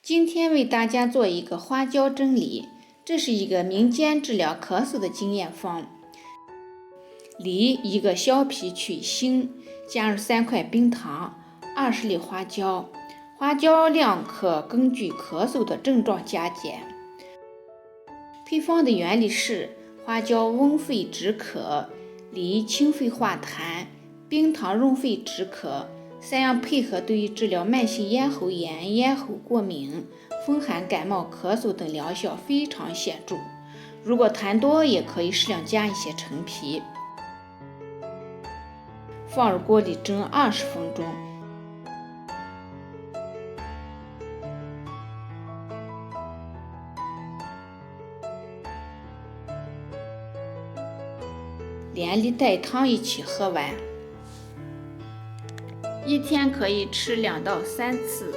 今天为大家做一个花椒蒸梨，这是一个民间治疗咳嗽的经验方。梨一个削皮去腥，加入3块冰糖，20粒花椒。花椒量可根据咳嗽的症状加减。配方的原理是：花椒温肺止咳，梨清肺化痰，冰糖润肺止咳。3样配合对于治疗慢性咽喉炎、咽喉过敏、风寒感冒、咳嗽等疗效非常显著。如果痰多，也可以适量加一些陈皮。放入锅里蒸20分钟。连梨带汤一起喝完，一天可以吃2到3次。